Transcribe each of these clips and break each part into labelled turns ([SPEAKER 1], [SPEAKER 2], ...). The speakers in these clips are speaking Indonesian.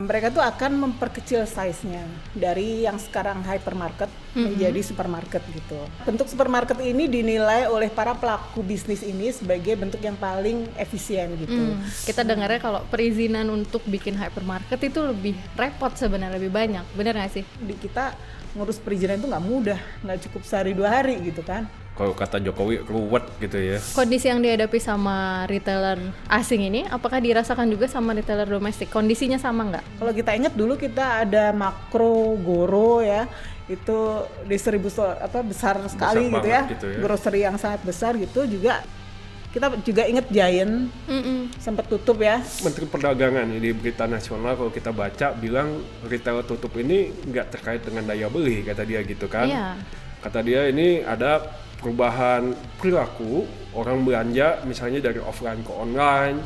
[SPEAKER 1] mereka tuh akan memperkecil size-nya dari yang sekarang hypermarket menjadi supermarket gitu. Bentuk supermarket ini dinilai oleh para pelaku bisnis ini sebagai bentuk yang paling efisien gitu.
[SPEAKER 2] Kita dengarnya kalau perizinan untuk bikin hypermarket itu lebih repot sebenarnya, lebih banyak. Benar nggak sih?
[SPEAKER 1] Di kita ngurus perizinan itu nggak mudah, nggak cukup sehari 2 hari gitu kan.
[SPEAKER 3] Kalau kata Jokowi ruwet gitu ya.
[SPEAKER 2] Kondisi yang dihadapi sama retailer asing ini, apakah dirasakan juga sama retailer domestik? Kondisinya sama nggak?
[SPEAKER 1] Kalau kita ingat dulu kita ada Makro, Goro ya, itu distributor besar sekali gitu ya, grocery yang sangat besar gitu juga. Kita juga ingat Giant sempat tutup ya.
[SPEAKER 3] Menteri Perdagangan di berita nasional kalau kita baca bilang retail tutup ini nggak terkait dengan daya beli kata dia gitu kan.
[SPEAKER 2] Iya.
[SPEAKER 3] Kata dia ini ada perubahan perilaku orang belanja misalnya dari offline ke online.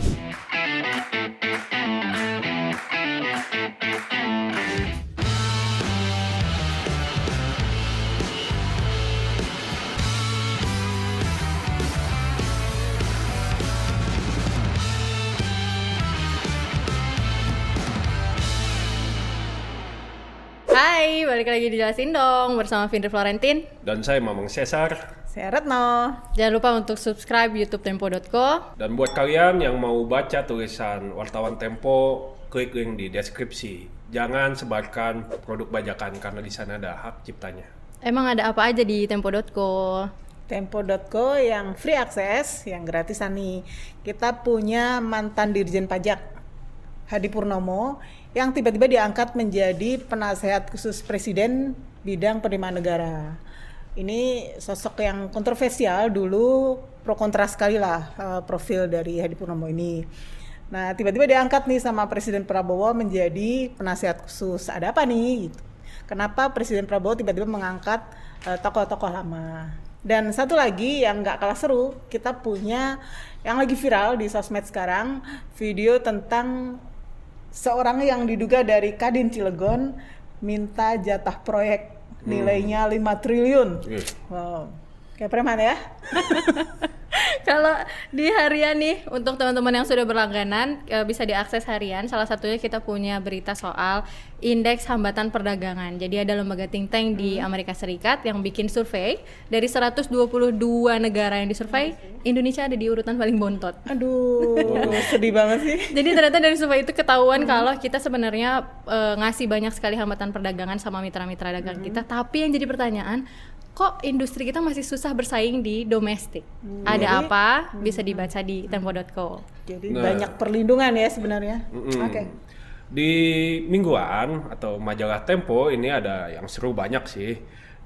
[SPEAKER 2] Hai, balik lagi di Jelasin Dong bersama Findri Florentin.
[SPEAKER 3] Dan saya Mamang Cesar.
[SPEAKER 1] Saya Retno.
[SPEAKER 2] Jangan lupa untuk subscribe YouTube Tempo.co.
[SPEAKER 3] Dan buat kalian yang mau baca tulisan wartawan Tempo, klik link di deskripsi. Jangan sebarkan produk bajakan karena di sana ada hak ciptanya.
[SPEAKER 2] Emang ada apa aja di Tempo.co?
[SPEAKER 1] Tempo.co yang free access, yang gratisan nih. Kita punya mantan Dirjen Pajak Hadi Purnomo yang tiba-tiba diangkat menjadi penasehat khusus Presiden bidang penerimaan negara. Ini sosok yang kontroversial dulu, pro kontra sekali lah profil dari Hadi Purnomo ini. Nah, tiba-tiba diangkat nih sama Presiden Prabowo menjadi penasehat khusus. Ada apa nih? Gitu. Kenapa Presiden Prabowo tiba-tiba mengangkat tokoh-tokoh lama? Dan satu lagi yang nggak kalah seru, kita punya yang lagi viral di sosmed sekarang, video tentang seorang yang diduga dari Kadin Cilegon minta jatah proyek nilainya 5 triliun. Wow, kayak preman ya.
[SPEAKER 2] Kalau di harian nih, untuk teman-teman yang sudah berlangganan bisa diakses harian. Salah satunya kita punya berita soal indeks hambatan perdagangan. Jadi ada lembaga think tank di Amerika Serikat yang bikin survei. Dari 122 negara yang disurvei, Indonesia ada di urutan paling bontot.
[SPEAKER 1] Aduh, sedih banget sih.
[SPEAKER 2] Jadi ternyata dari survei itu ketahuan kalau kita sebenarnya ngasih banyak sekali hambatan perdagangan sama mitra-mitra dagang kita. Tapi yang jadi pertanyaan, kok industri kita masih susah bersaing di domestik? Ada apa? Bisa dibaca di Tempo.co.
[SPEAKER 1] Jadi banyak perlindungan ya sebenarnya. Oke.
[SPEAKER 3] Di mingguan atau majalah Tempo ini ada yang seru banyak sih.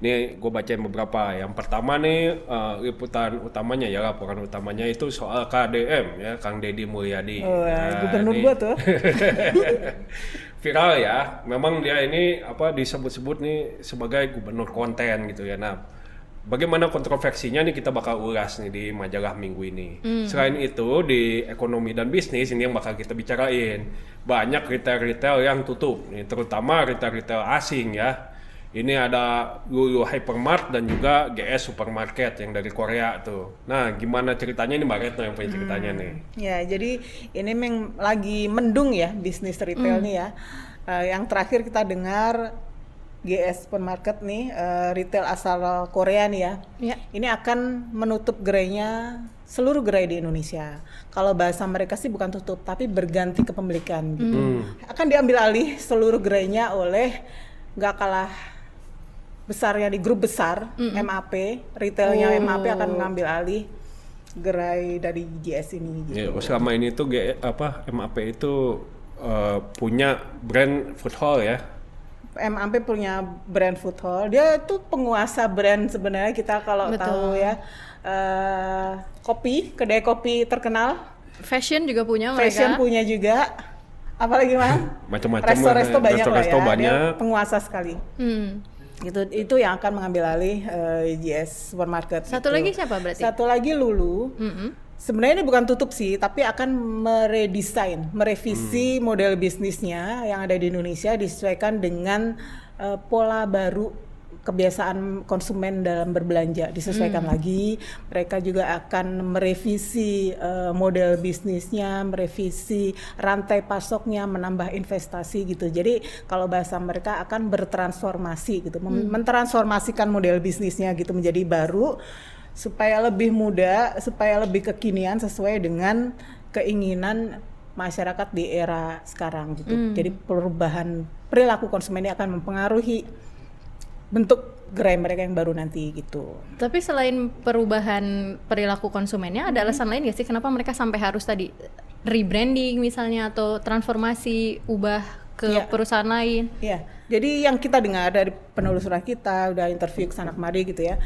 [SPEAKER 3] Nih gue bacain beberapa. Yang pertama nih liputan utamanya ya, laporan utamanya itu soal KDM ya, Kang Deddy Mulyadi.
[SPEAKER 1] Oh, gubernur gua tuh.
[SPEAKER 3] Viral ya. Memang dia ini disebut-sebut nih sebagai gubernur konten gitu ya. Nah, bagaimana kontroversinya nih kita bakal ulas nih di majalah minggu ini. Selain itu di ekonomi dan bisnis ini yang bakal kita bicarain. Banyak retail-retail yang tutup, nih, terutama retail-retail asing ya. Ini ada Lulu Hypermart dan juga GS Supermarket yang dari Korea tuh. Nah, gimana ceritanya ini Mbak Retno yang punya ceritanya nih?
[SPEAKER 1] Ya, jadi ini memang lagi mendung ya bisnis retail nih ya. Yang terakhir kita dengar GS Supermarket nih, retail asal Korea nih ya. Ini akan menutup gerainya, seluruh gerai di Indonesia. Kalau bahasa mereka sih bukan tutup, tapi berganti kepemilikan gitu. Akan diambil alih seluruh gerainya oleh nggak kalah besarnya di grup besar MAP, retailnya MAP akan mengambil alih gerai dari GS ini. Gitu.
[SPEAKER 3] Ya, selama ini tuh MAP itu punya brand food hall ya.
[SPEAKER 1] MAP punya brand food hall, dia tuh penguasa brand sebenarnya kita kalau tahu ya. Kopi, kedai kopi terkenal.
[SPEAKER 2] Fashion juga punya mereka.
[SPEAKER 1] Fashion punya juga. Apalagi
[SPEAKER 3] macam-macam
[SPEAKER 1] resto banyak lah ya.
[SPEAKER 3] Banyak.
[SPEAKER 1] Dia penguasa sekali. Itu yang akan mengambil alih GS Supermarket.
[SPEAKER 2] Satu lagi siapa berarti?
[SPEAKER 1] Satu lagi Lulu. Sebenarnya ini bukan tutup sih, tapi akan meredesain, merevisi model bisnisnya yang ada di Indonesia disesuaikan dengan pola baru kebiasaan konsumen dalam berbelanja disesuaikan lagi. Mereka juga akan merevisi model bisnisnya, merevisi rantai pasoknya, menambah investasi gitu. Jadi kalau bahasa mereka akan bertransformasi gitu, mentransformasikan model bisnisnya gitu menjadi baru supaya lebih mudah, supaya lebih kekinian sesuai dengan keinginan masyarakat di era sekarang gitu. Jadi perubahan perilaku konsumen ini akan mempengaruhi bentuk gerai mereka yang baru nanti gitu.
[SPEAKER 2] Tapi selain perubahan perilaku konsumennya, ada alasan lain nggak sih kenapa mereka sampai harus tadi rebranding misalnya atau transformasi, ubah ke perusahaan lain?
[SPEAKER 1] Iya. Jadi yang kita dengar dari penelusuran kita, udah interview kesana kemari gitu ya.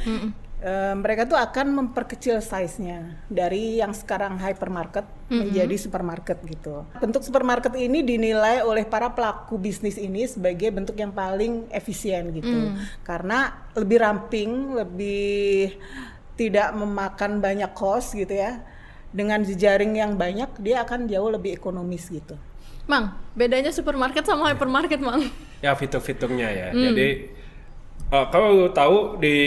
[SPEAKER 1] Mereka tuh akan memperkecil size-nya dari yang sekarang hypermarket menjadi supermarket gitu. Bentuk supermarket ini dinilai oleh para pelaku bisnis ini sebagai bentuk yang paling efisien gitu. Karena lebih ramping, lebih tidak memakan banyak cost gitu ya. Dengan jejaring yang banyak, dia akan jauh lebih ekonomis gitu.
[SPEAKER 2] Mang, bedanya supermarket sama hypermarket, Mang?
[SPEAKER 3] Ya fitur-fiturnya ya. Jadi kalau lu tahu di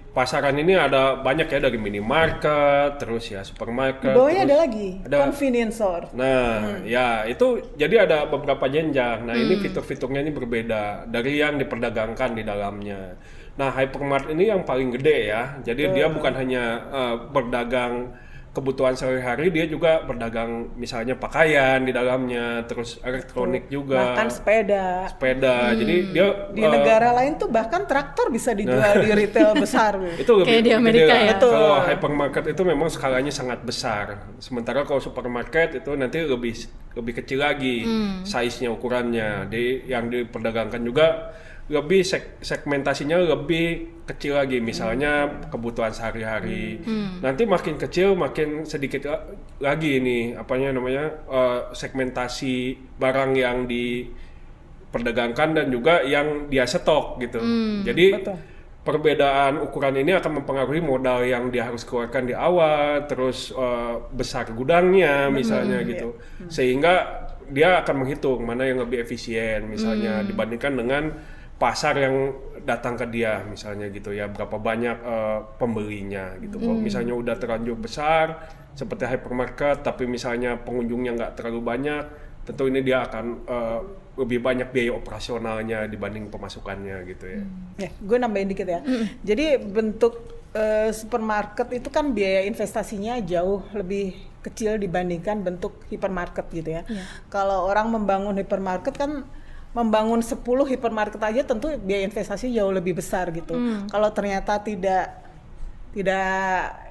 [SPEAKER 3] pasaran ini ada banyak ya, dari minimarket, terus ya supermarket.
[SPEAKER 1] Di bawahnya
[SPEAKER 3] terus
[SPEAKER 1] ada lagi, convenience store.
[SPEAKER 3] Nah, ya itu jadi ada beberapa jenjang. Nah, ini fitur-fiturnya ini berbeda dari yang diperdagangkan di dalamnya. Nah, hypermart ini yang paling gede ya. Jadi dia bukan hanya berdagang kebutuhan sehari-hari, dia juga berdagang misalnya pakaian di dalamnya, terus elektronik juga.
[SPEAKER 1] Bahkan sepeda.
[SPEAKER 3] Jadi dia
[SPEAKER 1] Di negara lain tuh bahkan traktor bisa dijual di retail besar.
[SPEAKER 3] itu lebih
[SPEAKER 2] Kayak di Amerika
[SPEAKER 3] gede lah.
[SPEAKER 2] ya.
[SPEAKER 1] Betul.
[SPEAKER 3] Kalau hypermarket itu memang skalanya sangat besar. Sementara kalau supermarket itu nanti lebih kecil lagi size-nya, ukurannya. Yang diperdagangkan juga lebih segmentasinya lebih kecil lagi, misalnya kebutuhan sehari-hari. Nanti makin kecil makin sedikit lagi ini segmentasi barang yang diperdagangkan dan juga yang dia stok gitu. Jadi perbedaan ukuran ini akan mempengaruhi modal yang dia harus keluarkan di awal, terus besar gudangnya misalnya gitu. Sehingga dia akan menghitung mana yang lebih efisien misalnya dibandingkan dengan pasar yang datang ke dia misalnya gitu ya, berapa banyak pembelinya gitu. Kalau misalnya udah terlanjur besar seperti hypermarket tapi misalnya pengunjungnya nggak terlalu banyak, tentu ini dia akan lebih banyak biaya operasionalnya dibanding pemasukannya gitu ya.
[SPEAKER 1] Ya, gue nambahin dikit ya. Jadi bentuk supermarket itu kan biaya investasinya jauh lebih kecil dibandingkan bentuk hypermarket gitu ya. Kalau orang membangun hypermarket kan membangun 10 hypermarket aja tentu biaya investasi jauh lebih besar gitu. Kalau ternyata tidak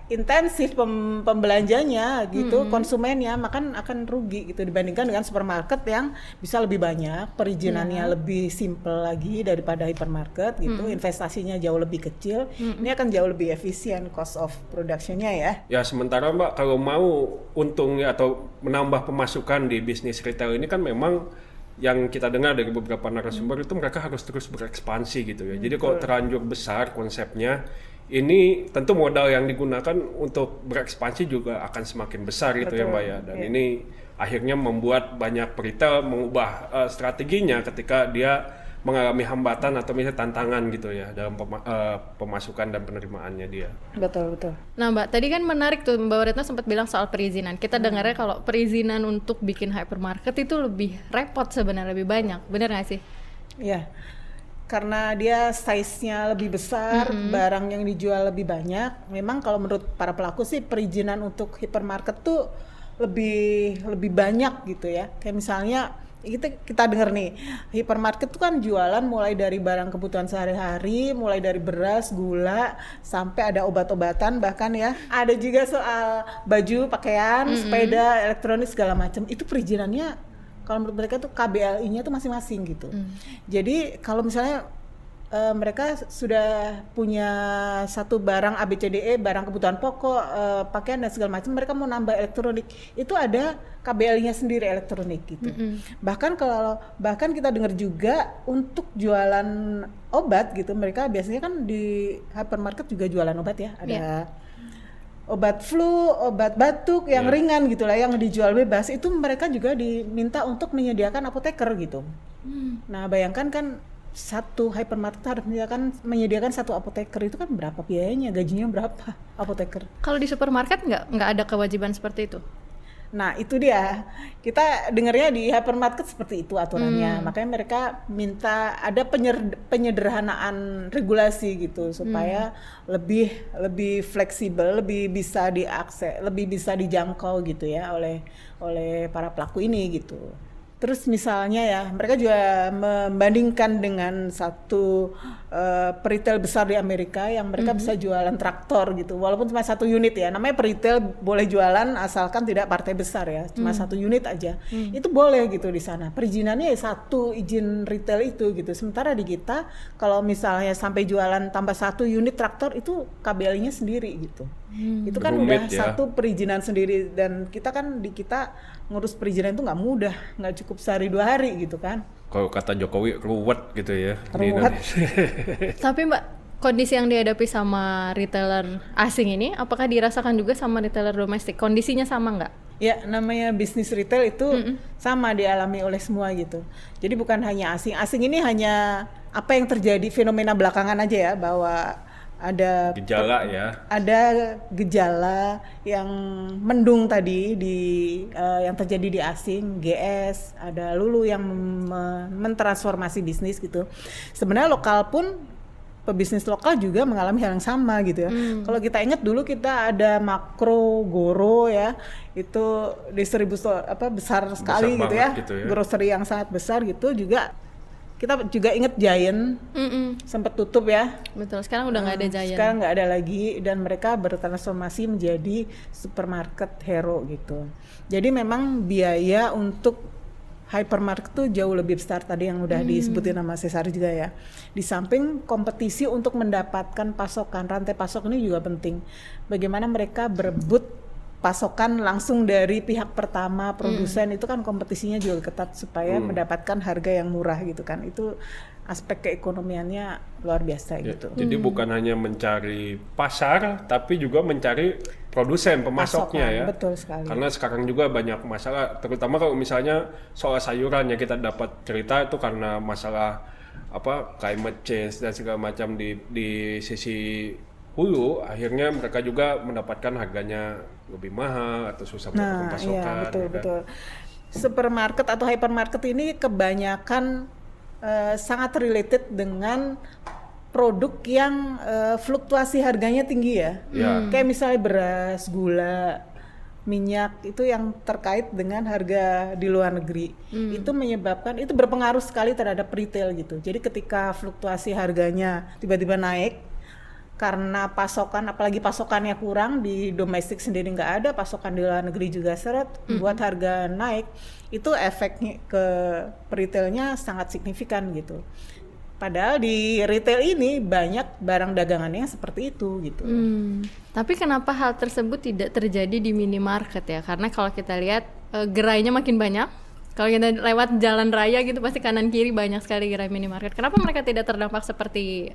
[SPEAKER 1] intensif pembelanjanya gitu, konsumennya akan rugi gitu dibandingkan dengan supermarket yang bisa lebih banyak, perizinannya lebih simple lagi daripada hypermarket gitu, investasinya jauh lebih kecil. Ini akan jauh lebih efisien cost of production-nya ya.
[SPEAKER 3] Ya sementara Mbak, kalau mau untung atau menambah pemasukan di bisnis retail ini kan memang yang kita dengar dari beberapa narasumber itu mereka harus terus berekspansi gitu ya. Jadi kalau terlanjur besar konsepnya, ini tentu modal yang digunakan untuk berekspansi juga akan semakin besar gitu ya Mbak ya. Dan ini akhirnya membuat banyak retail mengubah strateginya ketika dia mengalami hambatan atau misalnya tantangan gitu ya dalam pemasukan dan penerimaannya dia.
[SPEAKER 1] Betul.
[SPEAKER 2] Nah Mbak, tadi kan menarik tuh Mbak Retno sempat bilang soal perizinan. Kita dengarnya kalau perizinan untuk bikin hypermarket itu lebih repot sebenarnya, lebih banyak. Bener nggak sih?
[SPEAKER 1] Iya. Karena dia size-nya lebih besar, barang yang dijual lebih banyak. Memang kalau menurut para pelaku sih perizinan untuk hypermarket tuh lebih banyak gitu ya. Kayak misalnya kita dengar nih, hypermarket tuh kan jualan mulai dari barang kebutuhan sehari-hari, mulai dari beras, gula, sampai ada obat-obatan bahkan ya. Ada juga soal baju, pakaian, sepeda, elektronik segala macam. Itu perizinannya kalau menurut mereka tuh KBLI-nya tuh masing-masing gitu. Jadi kalau misalnya mereka sudah punya satu barang ABCDE, barang kebutuhan pokok, pakaian dan segala macam, mereka mau nambah elektronik, itu ada KBL-nya sendiri elektronik gitu. Bahkan kita dengar juga untuk jualan obat gitu, mereka biasanya kan di hypermarket juga jualan obat ya, ada obat flu, obat batuk yang ringan gitu lah, yang dijual bebas, itu mereka juga diminta untuk menyediakan apoteker gitu. Nah bayangkan kan satu hypermarket harus menyediakan satu apoteker, itu kan berapa biayanya, gajinya berapa apoteker?
[SPEAKER 2] Kalau di supermarket nggak ada kewajiban seperti itu?
[SPEAKER 1] Nah itu dia, kita dengarnya di hypermarket seperti itu aturannya, makanya mereka minta ada penyederhanaan regulasi gitu supaya lebih fleksibel, lebih bisa diakses, lebih bisa dijangkau gitu ya oleh para pelaku ini gitu. Terus misalnya ya, mereka juga membandingkan dengan satu peritel besar di Amerika yang mereka bisa jualan traktor gitu, walaupun cuma satu unit ya. Namanya peritel boleh jualan asalkan tidak partai besar ya, cuma satu unit aja. Itu boleh gitu di sana. Perizinannya ya satu izin retail itu gitu. Sementara di kita kalau misalnya sampai jualan tambah satu unit traktor itu KBL-nya sendiri gitu. Itu kan
[SPEAKER 3] Rumit
[SPEAKER 1] udah
[SPEAKER 3] ya.
[SPEAKER 1] satu perizinan sendiri, dan kita kan di kita ngurus perizinan itu nggak mudah, nggak cukup sehari 2 hari gitu kan.
[SPEAKER 3] Kalau kata Jokowi ruwet gitu ya di
[SPEAKER 1] Ruwet.
[SPEAKER 3] Indonesia.
[SPEAKER 2] Tapi Mbak, kondisi yang dihadapi sama retailer asing ini, apakah dirasakan juga sama retailer domestik? Kondisinya sama nggak?
[SPEAKER 1] Ya, namanya bisnis retail itu sama dialami oleh semua gitu. Jadi bukan hanya asing. Asing ini hanya apa yang terjadi fenomena belakangan aja ya, bahwa ada gejala yang mendung tadi yang terjadi di asing, GS, ada Lulu yang mentransformasi bisnis gitu. Sebenarnya lokal pun pebisnis lokal juga mengalami hal yang sama gitu ya. Kalau kita ingat dulu kita ada Makro, Goro ya, itu distributor besar sekali gitu ya, grocery yang sangat besar gitu juga. Kita juga ingat Giant, sempat tutup ya.
[SPEAKER 2] Betul, sekarang udah nggak ada Giant.
[SPEAKER 1] Sekarang nggak ada lagi, dan mereka bertransformasi menjadi supermarket hero gitu. Jadi memang biaya untuk hypermarket tuh jauh lebih besar, tadi yang udah disebutin sama Cesar juga ya. Di samping kompetisi untuk mendapatkan pasokan, rantai pasok ini juga penting. Bagaimana mereka berebut pasokan langsung dari pihak pertama produsen, itu kan kompetisinya juga ketat supaya mendapatkan harga yang murah gitu kan. Itu aspek keekonomiannya luar biasa gitu.
[SPEAKER 3] Jadi bukan hanya mencari pasar, tapi juga mencari produsen, pemasoknya ya.
[SPEAKER 1] Betul sekali.
[SPEAKER 3] Karena sekarang juga banyak masalah, terutama kalau misalnya soal sayuran ya, kita dapat cerita itu karena masalah climate change dan segala macam di sisi hulu, akhirnya mereka juga mendapatkan harganya lebih mahal atau susah mendapatkan pasokan.
[SPEAKER 1] Iya, betul,
[SPEAKER 3] ya kan?
[SPEAKER 1] betul. Supermarket atau hypermarket ini kebanyakan sangat related dengan produk yang fluktuasi harganya tinggi ya. Kayak misalnya beras, gula, minyak, itu yang terkait dengan harga di luar negeri. Itu menyebabkan, itu berpengaruh sekali terhadap retail gitu. Jadi ketika fluktuasi harganya tiba-tiba naik karena pasokan, apalagi pasokannya kurang, di domestik sendiri nggak ada, pasokan di luar negeri juga seret, buat harga naik, itu efeknya ke retailnya sangat signifikan gitu. Padahal di retail ini banyak barang dagangannya seperti itu gitu.
[SPEAKER 2] Tapi kenapa hal tersebut tidak terjadi di minimarket ya? Karena kalau kita lihat gerainya makin banyak. Kalau kita lewat jalan raya gitu pasti kanan kiri banyak sekali gerai minimarket. Kenapa mereka tidak terdampak seperti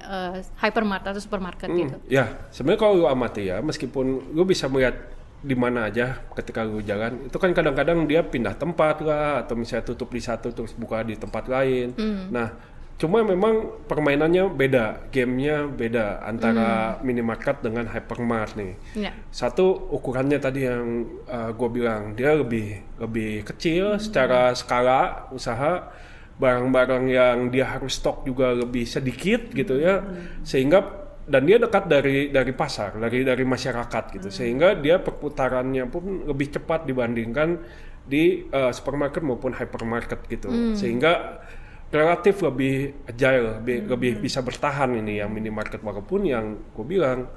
[SPEAKER 2] hypermarket atau supermarket gitu?
[SPEAKER 3] Ya, sebenarnya kalau lu amati ya, meskipun lu bisa melihat di mana aja ketika lu jalan, itu kan kadang-kadang dia pindah tempat lah, atau misalnya tutup di satu terus buka di tempat lain. Nah, cuma memang permainannya beda, gamenya beda antara minimarket dengan hypermart nih. Satu, ukurannya tadi yang gue bilang, dia lebih kecil secara skala usaha, barang-barang yang dia harus stok juga lebih sedikit gitu ya, sehingga dan dia dekat dari pasar, dari masyarakat gitu, sehingga dia perputarannya pun lebih cepat dibandingkan di supermarket maupun hypermarket gitu, sehingga relatif lebih agile, lebih bisa bertahan ini yang minimarket. Walaupun yang gue bilang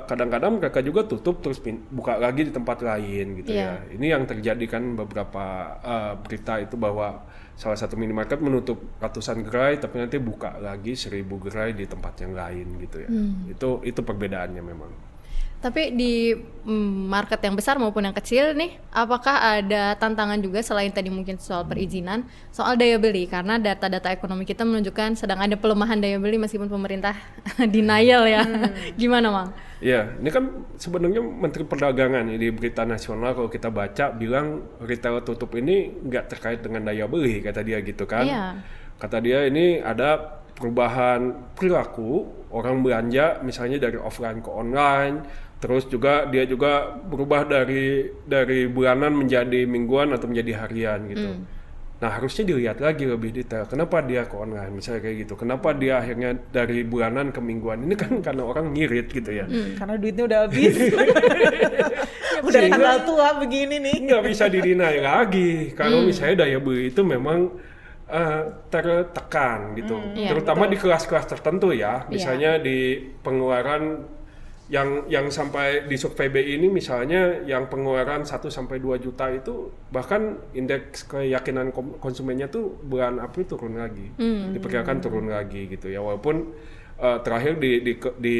[SPEAKER 3] kadang-kadang mereka juga tutup terus buka lagi di tempat lain gitu ya. Ini yang terjadi kan beberapa berita itu bahwa salah satu minimarket menutup ratusan gerai tapi nanti buka lagi 1000 gerai di tempat yang lain gitu ya. Itu perbedaannya memang.
[SPEAKER 2] Tapi di market yang besar maupun yang kecil nih, apakah ada tantangan juga selain tadi mungkin soal perizinan, soal daya beli? Karena data-data ekonomi kita menunjukkan sedang ada pelemahan daya beli meskipun pemerintah denial ya. Gimana, Mang?
[SPEAKER 3] Ya, ini kan sebenarnya Menteri Perdagangan di berita nasional kalau kita baca bilang retail tutup ini nggak terkait dengan daya beli kata dia gitu kan. Kata dia ini ada perubahan perilaku orang belanja misalnya dari offline ke online, terus juga dia juga berubah dari bulanan menjadi mingguan atau menjadi harian gitu. Nah harusnya dilihat lagi lebih detail, kenapa dia ke online misalnya kayak gitu, kenapa dia akhirnya dari bulanan ke mingguan, ini kan karena orang ngirit gitu ya.
[SPEAKER 1] Karena duitnya udah habis. Udah tanggal tua begini nih.
[SPEAKER 3] Nggak bisa didinai lagi, kalau misalnya daya beli itu memang tertekan gitu,
[SPEAKER 2] Iya,
[SPEAKER 3] terutama di kelas-kelas tertentu ya, misalnya di pengeluaran yang sampai di survei BI ini misalnya yang pengeluaran 1 sampai 2 juta itu bahkan indeks keyakinan konsumennya tuh bulan April turun lagi. Diperkirakan turun lagi gitu ya. Walaupun terakhir di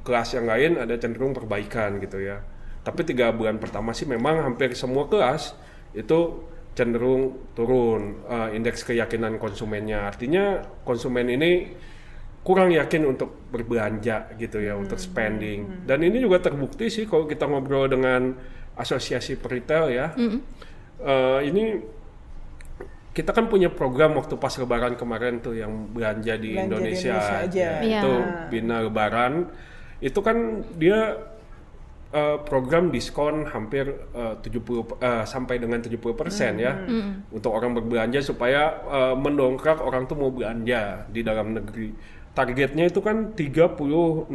[SPEAKER 3] kelas yang lain ada cenderung perbaikan gitu ya. Tapi 3 bulan pertama sih memang hampir semua kelas itu cenderung turun indeks keyakinan konsumennya. Artinya konsumen ini kurang yakin untuk berbelanja gitu ya, untuk spending. Dan ini juga terbukti sih kalau kita ngobrol dengan asosiasi peritel ya. Ini kita kan punya program waktu pas Lebaran kemarin tuh yang belanja di Indonesia
[SPEAKER 1] aja.
[SPEAKER 3] Itu Bina Lebaran. Itu kan dia program diskon hampir 70 sampai dengan 70% ya untuk orang berbelanja supaya mendongkrak orang tuh mau belanja di dalam negeri. Targetnya itu kan 36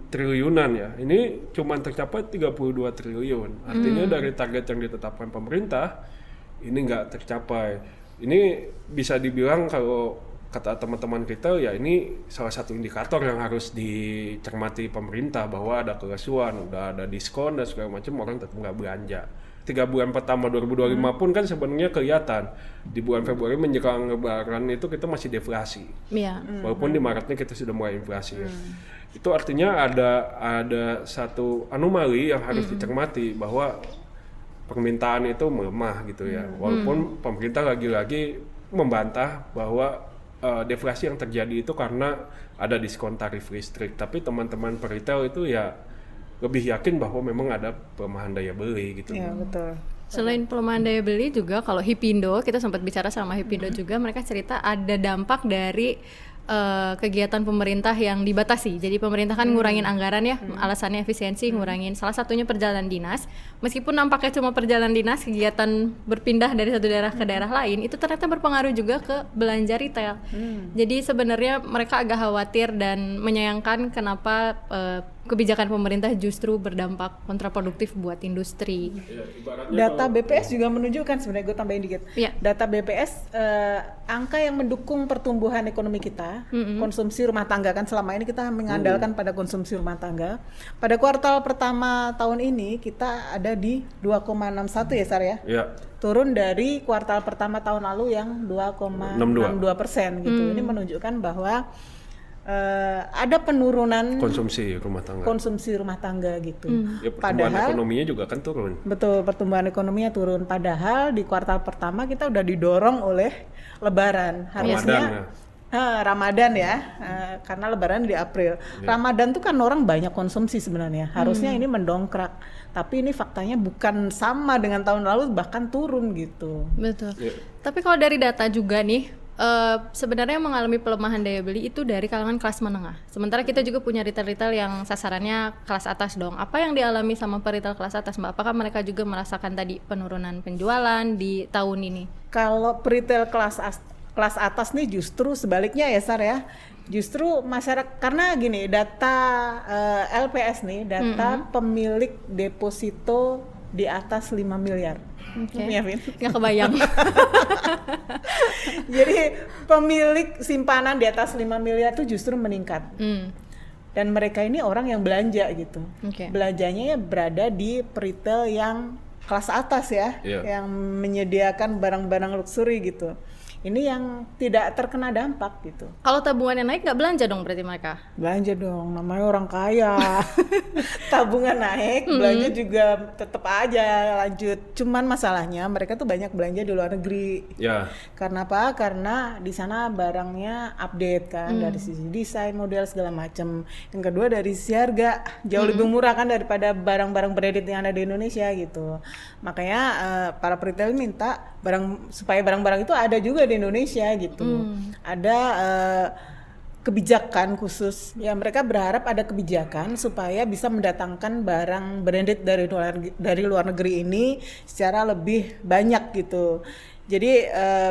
[SPEAKER 3] triliunan ya. Ini cuma tercapai 32 triliun. Artinya dari target yang ditetapkan pemerintah ini nggak tercapai. Ini bisa dibilang kalau kata teman-teman kita ya ini salah satu indikator yang harus dicermati pemerintah bahwa ada kelesuan, udah ada diskon dan segala macam, orang tetap nggak belanja. 3 bulan pertama 2025 pun kan sebenarnya kelihatan di bulan Februari menjelang Lebaran itu kita masih deflasi. Walaupun di Maretnya kita sudah mulai inflasi ya. Itu artinya ada satu anomali yang harus dicermati bahwa permintaan itu melemah gitu ya. Walaupun pemerintah lagi-lagi membantah bahwa deflasi yang terjadi itu karena ada diskon tarif listrik, tapi teman-teman peritel itu ya lebih yakin bahwa memang ada pelemahan daya beli gitu.
[SPEAKER 1] Iya, betul.
[SPEAKER 2] Selain pelemahan daya beli juga kalau Hipindo, kita sempat bicara sama Hipindo juga, mereka cerita ada dampak dari kegiatan pemerintah yang dibatasi. Jadi pemerintah kan ngurangin anggaran ya, alasannya efisiensi, ngurangin salah satunya perjalanan dinas. Meskipun nampaknya cuma perjalanan dinas, kegiatan berpindah dari satu daerah ke daerah lain itu ternyata berpengaruh juga ke belanja retail. Jadi sebenarnya mereka agak khawatir dan menyayangkan kenapa kebijakan pemerintah justru berdampak kontraproduktif buat industri.
[SPEAKER 1] Data BPS juga menunjukkan, sebenarnya gue tambahin dikit. Data BPS angka yang mendukung pertumbuhan ekonomi kita, konsumsi rumah tangga kan selama ini kita mengandalkan pada konsumsi rumah tangga. Pada kuartal pertama tahun ini kita ada di 2,61 ya Sar ya. Turun dari kuartal pertama tahun lalu yang 2,62% gitu. Ini menunjukkan bahwa ada penurunan
[SPEAKER 3] konsumsi rumah tangga
[SPEAKER 1] gitu.
[SPEAKER 3] Ya, pertumbuhan ekonominya juga kan turun.
[SPEAKER 1] Betul, pertumbuhan ekonominya turun. Padahal di kuartal pertama kita udah didorong oleh Lebaran. Harusnya Ramadan ya, karena Lebaran di April. Ramadan tuh kan orang banyak konsumsi sebenarnya. Harusnya ini mendongkrak. Tapi ini faktanya bukan sama dengan tahun lalu, bahkan turun gitu.
[SPEAKER 2] Betul. Tapi kalau dari data juga nih, sebenarnya mengalami pelemahan daya beli itu dari kalangan kelas menengah. Sementara kita juga punya retail-retail yang sasarannya kelas atas dong. Apa yang dialami sama retail kelas atas, Mbak? Apakah mereka juga merasakan tadi penurunan penjualan di tahun ini?
[SPEAKER 1] Kalau retail kelas atas nih justru sebaliknya ya Sar ya. Justru masyarakat, karena gini, data LPS nih, data pemilik deposito di atas 5 miliar. Ya,
[SPEAKER 2] nggak kebayang.
[SPEAKER 1] Jadi pemilik simpanan di atas 5 miliar itu justru meningkat. Dan mereka ini orang yang belanja gitu. Belanjanya ya berada di retail yang kelas atas ya, yang menyediakan barang-barang luxury gitu. Ini yang tidak terkena dampak gitu.
[SPEAKER 2] Kalau tabungannya naik nggak belanja dong berarti mereka?
[SPEAKER 1] Belanja dong, namanya orang kaya. Tabungan naik, belanja juga tetap aja lanjut. Cuman masalahnya mereka tuh banyak belanja di luar negeri. Karena apa? Karena di sana barangnya update kan, dari sisi desain, model segala macam. Yang kedua dari sisi harga, jauh lebih murah kan daripada barang-barang branded yang ada di Indonesia gitu. Makanya para retail minta supaya barang-barang itu ada juga di Indonesia gitu. Ada kebijakan khusus ya, mereka berharap ada kebijakan supaya bisa mendatangkan barang branded dari luar negeri ini secara lebih banyak gitu. Jadi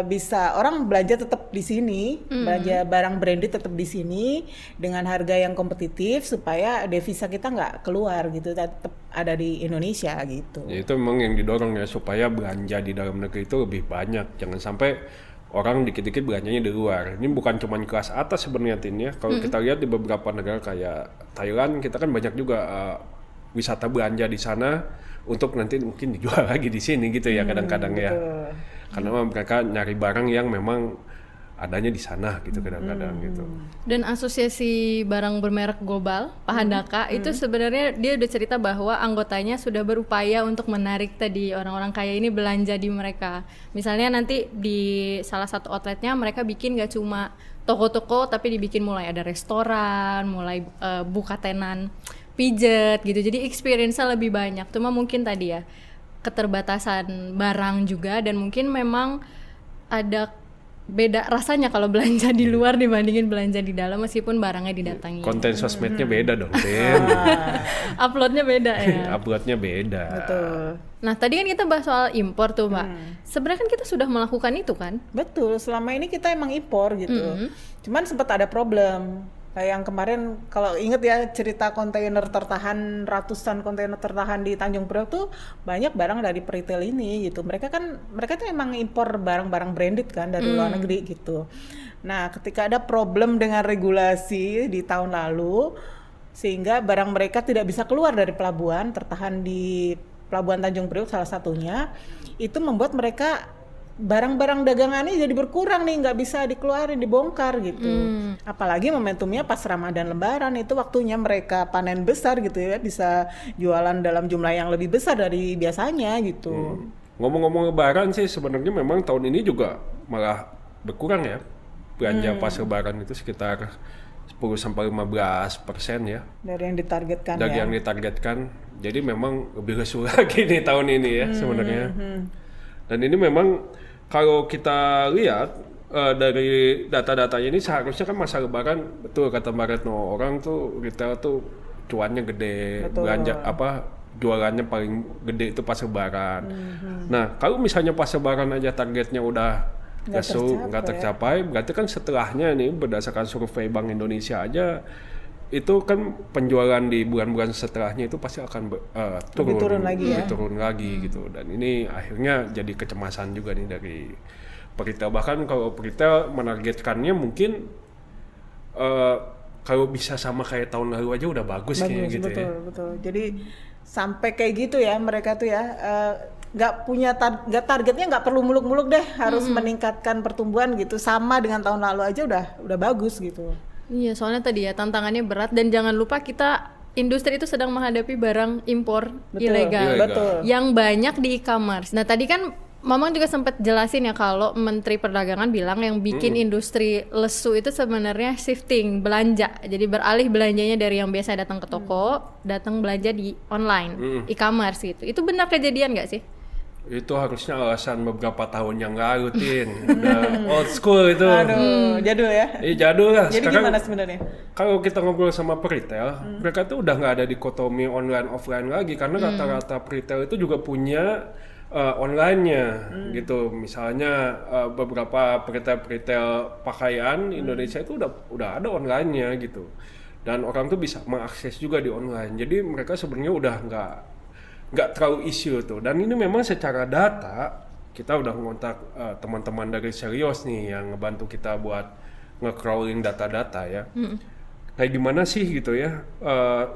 [SPEAKER 1] bisa orang belanja tetap di sini, belanja barang branded tetap di sini dengan harga yang kompetitif supaya devisa kita nggak keluar gitu, tetap ada di Indonesia gitu.
[SPEAKER 3] Ya, itu memang yang didorong ya, supaya belanja di dalam negeri itu lebih banyak, jangan sampai orang dikit-dikit belanjanya di luar. Ini bukan cuma kelas atas sebenarnya, Tin ya. Kalau kita lihat di beberapa negara kayak Thailand, kita kan banyak juga wisata belanja di sana untuk nanti mungkin dijual lagi di sini gitu ya kadang-kadang ya. Karena mereka nyari barang yang memang adanya di sana gitu kadang-kadang gitu.
[SPEAKER 2] Dan asosiasi barang bermerek global, Pak Handaka, itu sebenarnya dia udah cerita bahwa anggotanya sudah berupaya untuk menarik tadi orang-orang kaya ini belanja di mereka. Misalnya nanti di salah satu outletnya mereka bikin gak cuma toko-toko, tapi dibikin mulai ada restoran, mulai buka tenan pijet gitu. Jadi experience-nya lebih banyak. Cuma mungkin tadi ya keterbatasan barang juga, dan mungkin memang ada beda rasanya kalau belanja di luar dibandingin belanja di dalam, meskipun barangnya didatangi.
[SPEAKER 3] Konten sosmednya beda dong, Tim.
[SPEAKER 2] Uploadnya beda ya.
[SPEAKER 3] Uploadnya beda.
[SPEAKER 1] Betul.
[SPEAKER 2] Nah tadi kan kita bahas soal impor tuh Pak. Sebenarnya kan kita sudah melakukan itu kan?
[SPEAKER 1] Betul, selama ini kita emang impor gitu. Cuman sempat ada problem. Kayak yang kemarin kalau inget ya cerita kontainer tertahan, ratusan kontainer tertahan di Tanjung Priok tuh banyak barang dari peritel ini gitu. Mereka tuh emang impor barang-barang branded kan dari luar negeri gitu. Nah, ketika ada problem dengan regulasi di tahun lalu sehingga barang mereka tidak bisa keluar dari pelabuhan, tertahan di Pelabuhan Tanjung Priok salah satunya, itu membuat mereka barang-barang dagangannya jadi berkurang nih, nggak bisa dikeluarin, dibongkar gitu. Apalagi momentumnya pas Ramadan Lebaran, itu waktunya mereka panen besar gitu ya, bisa jualan dalam jumlah yang lebih besar dari biasanya gitu.
[SPEAKER 3] Ngomong-ngomong Lebaran sih sebenarnya memang tahun ini juga malah berkurang ya belanja pas Lebaran, itu sekitar 10-15% ya
[SPEAKER 1] Dari yang ditargetkan
[SPEAKER 3] dari
[SPEAKER 1] ya.
[SPEAKER 3] yang ditargetkan. Jadi memang lebih lesu lagi nih tahun ini ya sebenarnya. Dan ini memang kalau kita lihat dari data-datanya ini seharusnya kan masa Lebaran, betul kata Mbak Retno, orang tuh retail tuh cuannya gede, belanja jualannya paling gede itu pas Lebaran. Nah kalau misalnya pas Lebaran aja targetnya udah nggak tercapai, berarti kan setelahnya nih berdasarkan survei Bank Indonesia aja itu kan penjualan di bulan-bulan setelahnya itu pasti akan turun lagi gitu. Dan ini akhirnya jadi kecemasan juga nih dari peritel. Bahkan kalau peritel menargetkannya mungkin kalau bisa sama kayak tahun lalu aja udah bagus kayaknya gitu ya.
[SPEAKER 1] Betul. Jadi sampai kayak gitu ya mereka tuh ya, targetnya nggak perlu muluk-muluk deh, harus meningkatkan pertumbuhan gitu, sama dengan tahun lalu aja udah bagus gitu.
[SPEAKER 2] Iya, soalnya tadi ya tantangannya berat, dan jangan lupa kita industri itu sedang menghadapi barang impor ilegal yang banyak di e-commerce. Nah tadi kan Mamang juga sempat jelasin ya kalau Menteri Perdagangan bilang yang bikin industri lesu itu sebenarnya shifting belanja. Jadi beralih belanjanya dari yang biasa datang ke toko, datang belanja di online, e-commerce gitu. Itu benar kejadian nggak sih?
[SPEAKER 3] Itu harusnya alasan beberapa tahun yang lalu, Tin. Udah old school itu.
[SPEAKER 1] Aduh, jadul ya.
[SPEAKER 3] Jadul lah.
[SPEAKER 1] Jadi
[SPEAKER 3] sekarang
[SPEAKER 1] gimana sebenarnya?
[SPEAKER 3] kalau kita ngobrol sama peritel, mereka tuh udah nggak ada dikotomi online offline lagi, karena rata-rata peritel itu juga punya online-nya gitu. Misalnya beberapa peritel pakaian Indonesia itu udah ada online-nya gitu. Dan orang tuh bisa mengakses juga di online. Jadi mereka sebenarnya udah nggak terlalu isu tuh. Dan ini memang secara data kita udah ngontak teman-teman dari Serios nih yang ngebantu kita buat nge-crawling data-data ya. Kayak gimana sih gitu ya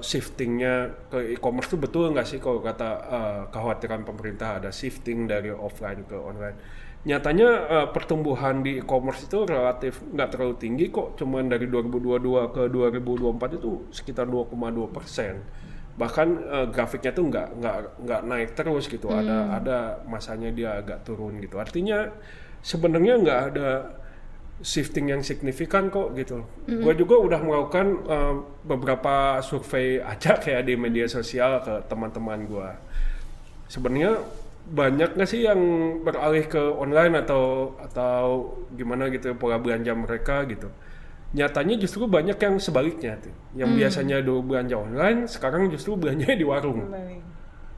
[SPEAKER 3] shiftingnya ke e-commerce tuh betul nggak sih kalau kata kekhawatiran pemerintah ada shifting dari offline ke online. Nyatanya pertumbuhan di e-commerce itu relatif nggak terlalu tinggi kok, cuman dari 2022 ke 2024 itu sekitar 2,2%. Bahkan grafiknya tuh nggak naik terus gitu, ada masanya dia agak turun gitu. Artinya sebenarnya nggak ada shifting yang signifikan kok gitu. Gue juga udah melakukan beberapa survei acak ya di media sosial ke teman-teman gue. Sebenarnya banyak nggak sih yang beralih ke online atau gimana gitu pola belanja mereka gitu. Nyatanya justru banyak yang sebaliknya tuh. Yang biasanya dulu belanja online, sekarang justru belanjanya di warung.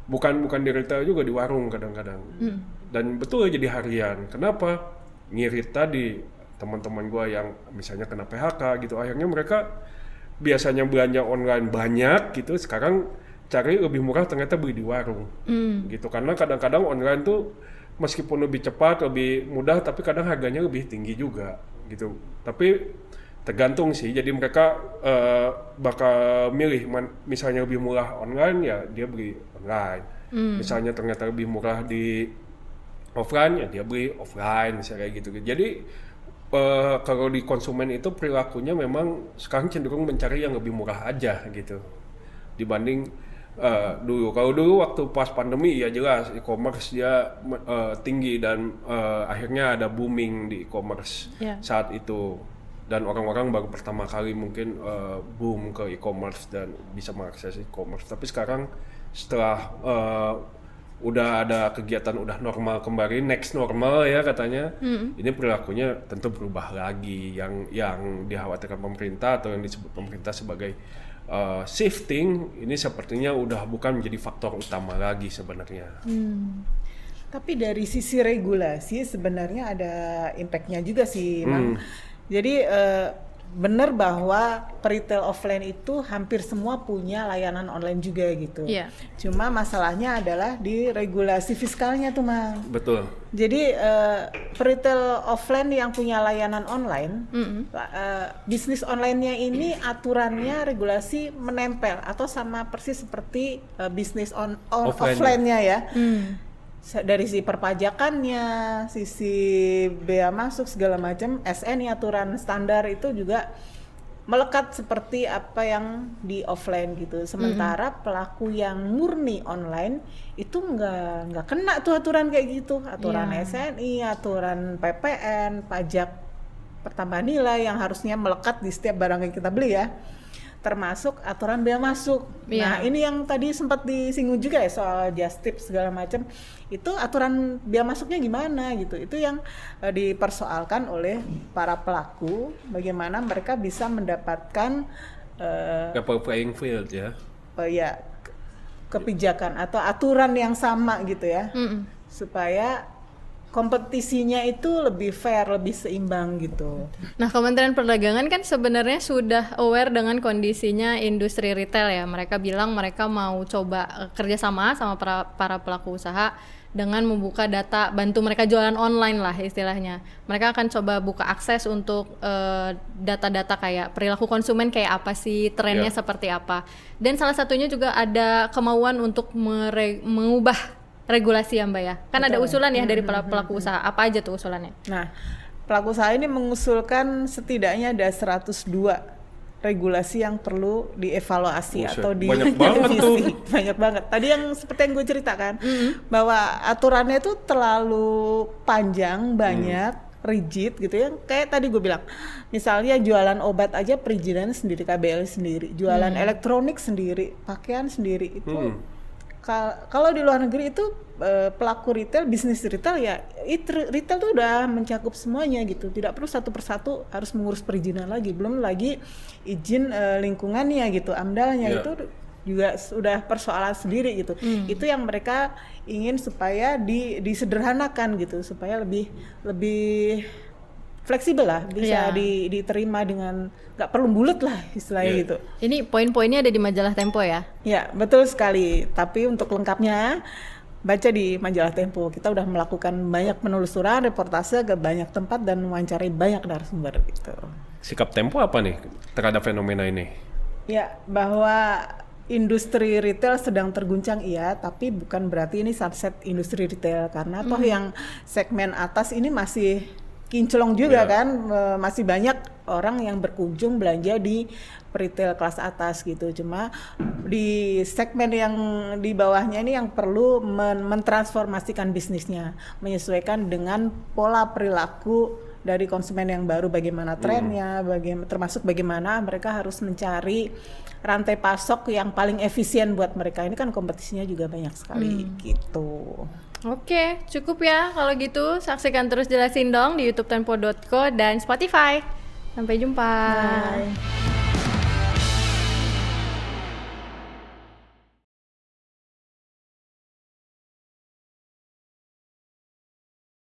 [SPEAKER 3] Bukan di retail juga, di warung kadang-kadang. Dan betul jadi harian. Kenapa? Ngirit tadi teman-teman gua yang misalnya kena PHK gitu, akhirnya mereka biasanya belanja online banyak gitu, sekarang cari lebih murah ternyata beli di warung gitu, karena kadang-kadang online tuh meskipun lebih cepat, lebih mudah, tapi kadang harganya lebih tinggi juga gitu. Tapi tergantung sih, jadi mereka bakal milih misalnya lebih murah online ya dia beli online, misalnya ternyata lebih murah di offline ya dia beli offline misalnya kayak gitu. Jadi kalau di konsumen itu perilakunya memang sekarang cenderung mencari yang lebih murah aja gitu dibanding dulu. Kalau dulu waktu pas pandemi ya jelas e-commerce dia tinggi dan akhirnya ada booming di e-commerce saat itu, dan orang-orang baru pertama kali mungkin boom ke e-commerce dan bisa mengakses e-commerce. Tapi sekarang setelah udah ada kegiatan, udah normal kembali, next normal ya katanya, ini perilakunya tentu berubah lagi. Yang dikhawatirkan pemerintah atau yang disebut pemerintah sebagai shifting, ini sepertinya udah bukan menjadi faktor utama lagi sebenarnya.
[SPEAKER 1] Tapi dari sisi regulasi sebenarnya ada impact-nya juga sih, Mang. Jadi benar bahwa retail offline itu hampir semua punya layanan online juga gitu. Cuma masalahnya adalah di regulasi fiskalnya tuh, Mang.
[SPEAKER 3] Betul.
[SPEAKER 1] Jadi retail offline yang punya layanan online, bisnis online-nya ini aturannya regulasi menempel atau sama persis seperti bisnis offline-nya ya. Dari sisi perpajakannya, sisi bea masuk segala macam, SN aturan standar itu juga melekat seperti apa yang di offline gitu. Sementara pelaku yang murni online itu nggak kena tuh aturan kayak gitu, aturan SNI, aturan PPN, pajak pertambahan nilai yang harusnya melekat di setiap barang yang kita beli ya. Termasuk aturan bea masuk. Nah, ini yang tadi sempat disinggung juga ya soal just tip segala macam. Itu aturan bea masuknya gimana gitu. Itu yang dipersoalkan oleh para pelaku, bagaimana mereka bisa mendapatkan
[SPEAKER 3] level playing field ya.
[SPEAKER 1] Kebijakan atau aturan yang sama gitu ya. Supaya kompetisinya itu lebih fair, lebih seimbang gitu.
[SPEAKER 2] Nah, Kementerian Perdagangan kan sebenarnya sudah aware dengan kondisinya industri retail ya. Mereka bilang mereka mau coba kerjasama sama para pelaku usaha dengan membuka data, bantu mereka jualan online lah istilahnya. Mereka akan coba buka akses untuk data-data kayak perilaku konsumen kayak apa sih, trennya seperti apa. Dan salah satunya juga ada kemauan untuk mengubah regulasi ya Mbak ya. Kan ada usulan ya dari pelaku usaha. Apa aja tuh usulannya?
[SPEAKER 1] Nah, pelaku usaha ini mengusulkan setidaknya ada 102 regulasi yang perlu dievaluasi atau direvisi. Banyak banget. Tadi yang seperti yang gue ceritakan, bahwa aturannya itu terlalu panjang, banyak, rigid gitu ya. Kayak tadi gue bilang, misalnya jualan obat aja perizinan sendiri, KBL sendiri, jualan elektronik sendiri, pakaian sendiri itu. Kalau di luar negeri itu pelaku retail, bisnis retail ya, retail tuh udah mencakup semuanya gitu, tidak perlu satu persatu harus mengurus perizinan lagi, belum lagi izin lingkungannya gitu, AMDAL-nya itu juga sudah persoalan sendiri gitu. Itu yang mereka ingin supaya disederhanakan gitu, supaya lebih fleksibel lah, bisa diterima dengan nggak perlu bulat lah istilahnya gitu.
[SPEAKER 2] Ini poin-poinnya ada di majalah Tempo ya? Ya,
[SPEAKER 1] betul sekali. Tapi untuk lengkapnya baca di majalah Tempo. Kita udah melakukan banyak penelusuran, reportase ke banyak tempat dan mewawancarai banyak narasumber gitu.
[SPEAKER 3] Sikap Tempo apa nih terhadap fenomena ini? Ya,
[SPEAKER 1] bahwa industri retail sedang terguncang iya, tapi bukan berarti ini sunset industri retail, karena toh yang segmen atas ini masih kinclong juga kan, masih banyak orang yang berkunjung belanja di retail kelas atas gitu. Cuma di segmen yang di bawahnya ini yang perlu mentransformasikan bisnisnya, menyesuaikan dengan pola perilaku dari konsumen yang baru, bagaimana trennya, termasuk bagaimana mereka harus mencari rantai pasok yang paling efisien buat mereka. Ini kan kompetisinya juga banyak sekali gitu.
[SPEAKER 2] Oke, cukup ya kalau gitu. Saksikan terus Jelasin Dong di youtube tempo.co dan Spotify. Sampai jumpa.
[SPEAKER 1] Bye.